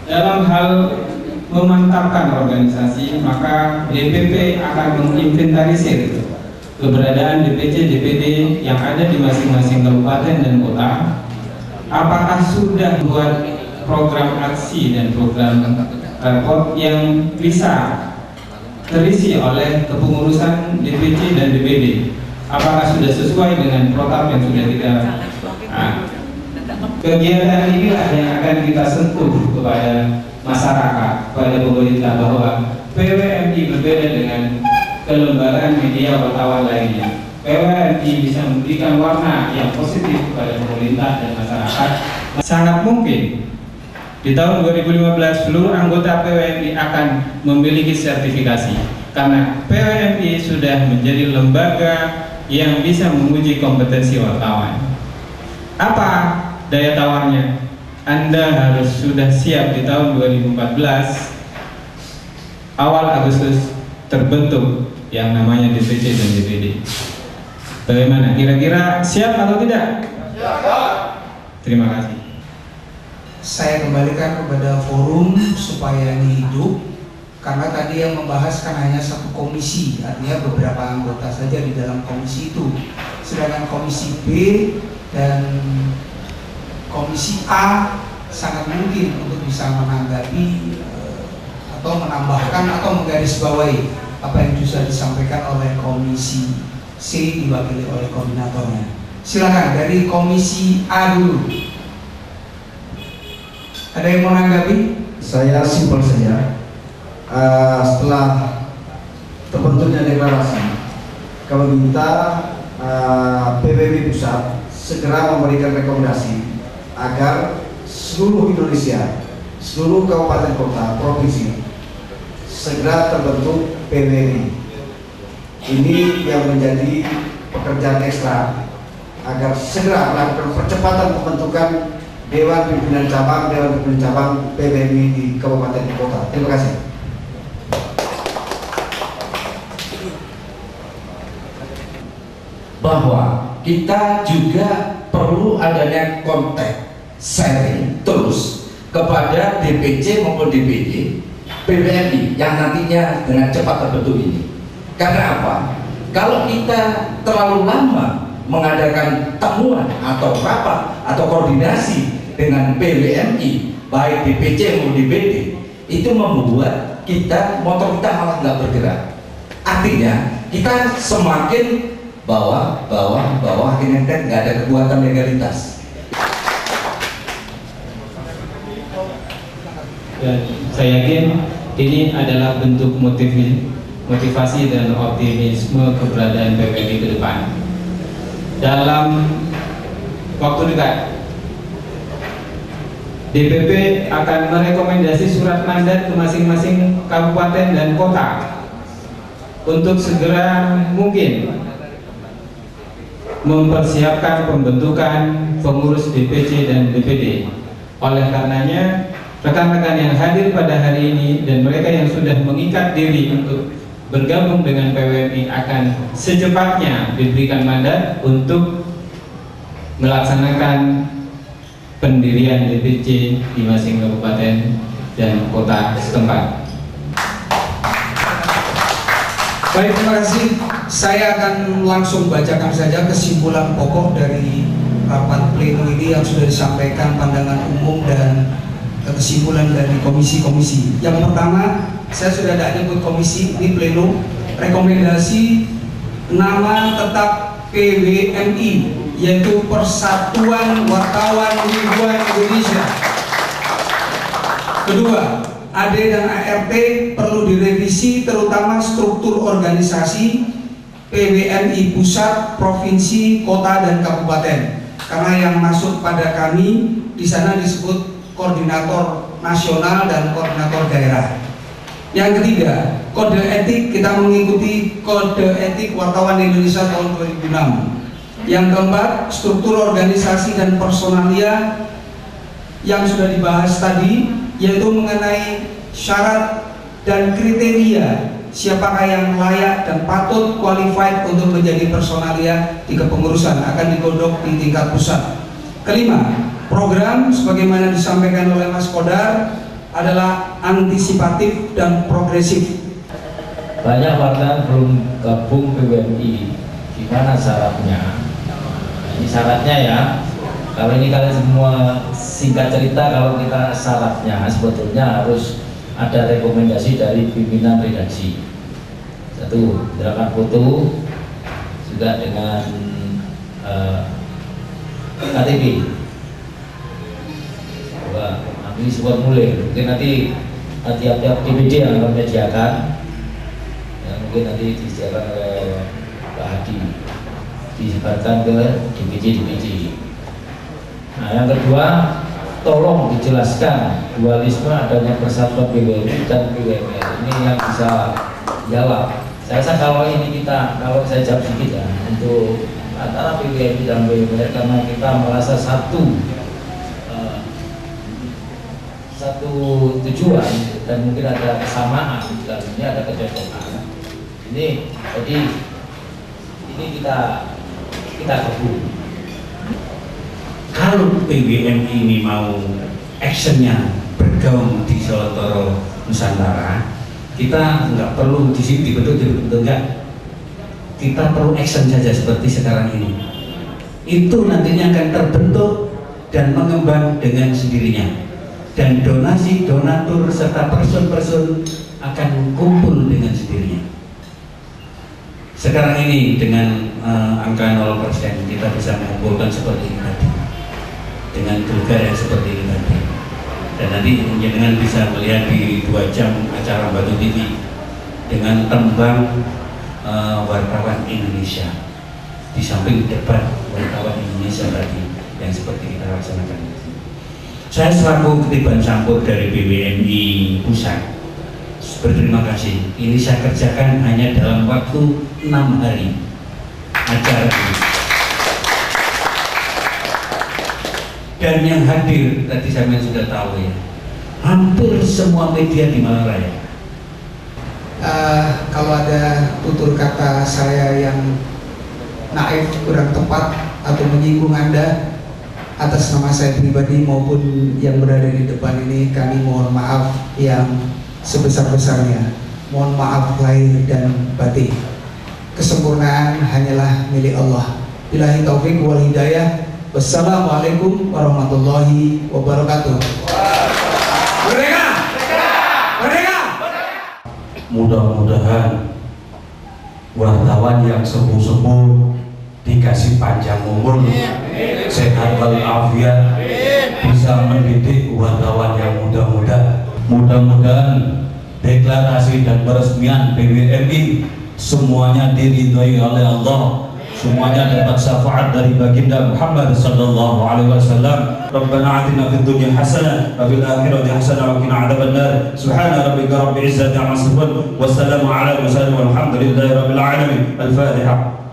Dalam hal memantapkan organisasi, maka DPP akan menginventarisir keberadaan DPC DPD yang ada di masing-masing kabupaten dan kota. Apakah sudah buat program aksi dan program repot yang bisa terisi oleh kepengurusan DPC dan DPD? Apakah sudah sesuai dengan protap yang sudah kita kegiatan inilah yang akan kita sentuh kepada masyarakat, kepada pemerintah, bahwa PWMI berbeda dengan kelembagaan media wartawan lainnya. PWMI bisa memberikan warna yang positif kepada pemerintah dan masyarakat. Sangat mungkin di tahun 2015 seluruh anggota PWMI akan memiliki sertifikasi, karena PWMI sudah menjadi lembaga yang bisa menguji kompetensi wartawan. Apa daya tawarnya? Anda harus sudah siap di tahun 2014 awal Agustus terbentuk yang namanya DPC dan DPD. Bagaimana? Kira-kira siap atau tidak? Siap. Terima kasih. Saya kembalikan kepada forum supaya ini hidup, karena tadi yang membahas kan hanya satu komisi, artinya beberapa anggota saja di dalam komisi itu. Sedangkan komisi B dan komisi A sangat mungkin untuk bisa menanggapi atau menambahkan atau menggarisbawahi apa yang bisa disampaikan oleh komisi C diwakili oleh koordinatornya. Silakan dari komisi A dulu. Ada yang mau menanggapi? Saya simpel saja. Setelah terbentuknya deklarasi, kami minta PBB pusat segera memberikan rekomendasi agar seluruh Indonesia, seluruh kabupaten kota, provinsi segera terbentuk PWMI. Ini yang menjadi pekerjaan ekstra agar segera melakukan percepatan pembentukan Dewan Pimpinan Cabang PWMI di kabupaten kota. Terima kasih. Bahwa kita juga perlu adanya kontak sharing terus kepada DPC maupun DPD PWMI yang nantinya dengan cepat terbentuk ini. Karena apa? Kalau kita terlalu lama mengadakan temuan atau rapat atau koordinasi dengan PWMI baik DPC maupun DPD, itu membuat motor kita malah nggak bergerak. Artinya kita semakin bawah akhirnya kan nggak ada kekuatan legalitas. Dan saya yakin ini adalah bentuk motivasi dan optimisme keberadaan PWMI ke depan. Dalam waktu dekat, DPP akan merekomendasi surat mandat ke masing-masing kabupaten dan kota untuk segera mungkin mempersiapkan pembentukan pengurus DPC dan DPD. Oleh karenanya, rekan-rekan yang hadir pada hari ini dan mereka yang sudah mengikat diri untuk bergabung dengan PWMI akan secepatnya diberikan mandat untuk melaksanakan pendirian DPC di masing kabupaten dan kota setempat. Baik, terima kasih. Saya akan langsung bacakan saja kesimpulan pokok dari rapat pleno ini yang sudah disampaikan pandangan umum dan kesimpulan dari komisi-komisi. Yang pertama, saya sudah ada nyebut komisi ini pleno, rekomendasi nama tetap PWMI, yaitu Persatuan Wartawan Wibuan Indonesia. Kedua, AD dan ART perlu direvisi, terutama struktur organisasi PWMI pusat, provinsi, kota, dan kabupaten. Karena yang masuk pada kami di sana disebut koordinator nasional dan koordinator daerah. Yang ketiga, kode etik, kita mengikuti kode etik wartawan Indonesia tahun 2006. Yang keempat, struktur organisasi dan personalia yang sudah dibahas tadi, yaitu mengenai syarat dan kriteria siapakah yang layak dan patut qualified untuk menjadi personalia di kepengurusan akan digodok di tingkat pusat. Kelima, program sebagaimana disampaikan oleh Mas Kodar adalah antisipatif dan progresif. Banyak wartawan belum gabung PWMI. Gimana syaratnya? Ini syaratnya ya. Kalau ini kalian semua singkat cerita, kalau kita syaratnya sebetulnya harus ada rekomendasi dari pimpinan redaksi. Satu, gerakan foto juga dengan KTP. Coba nanti formulir, mungkin nanti tiap-tiap DPD yang akan menyediakan, ya, mungkin nanti disediakan oleh Pak Hadi, disebarkan ke DPD. Nah, yang kedua, tolong dijelaskan dualisme adanya persatuan PWMI dan PWMR. Ini yang bisa jawab. Saya rasa kalau saya jawab sedikit ya, untuk antara PWMI dan PWMR, karena kita merasa satu tujuan dan mungkin ada kesamaan dan ini ada kecocokan. Jadi ini kita gabung. Kalau PWMI ini mau actionnya bergaung di Solotoro Nusantara, kita nggak perlu di sini dibentuk enggak. Kita perlu action saja seperti sekarang ini. Itu nantinya akan terbentuk dan mengembang dengan sendirinya. Dan donasi, donatur serta person-person akan kumpul dengan sendirinya. Sekarang ini dengan angka 0% kita bisa mengumpulkan seperti ini tadi, dengan vulgar yang seperti ini tadi. Dan nanti dengan bisa melihat di 2 jam acara Batu TV dengan tembang wartawan Indonesia di samping debat wartawan Indonesia tadi yang seperti kita laksanakan. Saya selaku ketiban campur dari PWMI Pusat berterima kasih. Ini saya kerjakan hanya dalam waktu 6 hari acara ini. Dan yang hadir tadi saya sudah tahu ya, hampir semua media di Malaraya. Kalau ada tutur kata saya yang naif, kurang tepat atau menyinggung Anda, atas nama saya pribadi maupun yang berada di depan ini, kami mohon maaf yang sebesar-besarnya. Mohon maaf lahir dan batin. Kesempurnaan hanyalah milik Allah. Billahi taufik wal hidayah. Wassalamualaikum warahmatullahi wabarakatuh. Merdeka! Merdeka! Mudah-mudahan wartawan yang sembuh-sembuh dikasih panjang umur, sehat walafiat, bisa mendidik wartawan yang muda-muda. Mudah-mudahan deklarasi dan peresmian PWMI semuanya diridhoi oleh Allah, semuanya dapat syafaat dari baginda Muhammad sallallahu alaihi wasallam. Rabbana atina fid dunya hasanah wa fil akhirati hasanah wa qina adzabannar. Subhana rabbika rabbil izzati amma yasifun, wassalamu ala mursalin walhamdulillahi rabbil alamin. Al-Fatihah.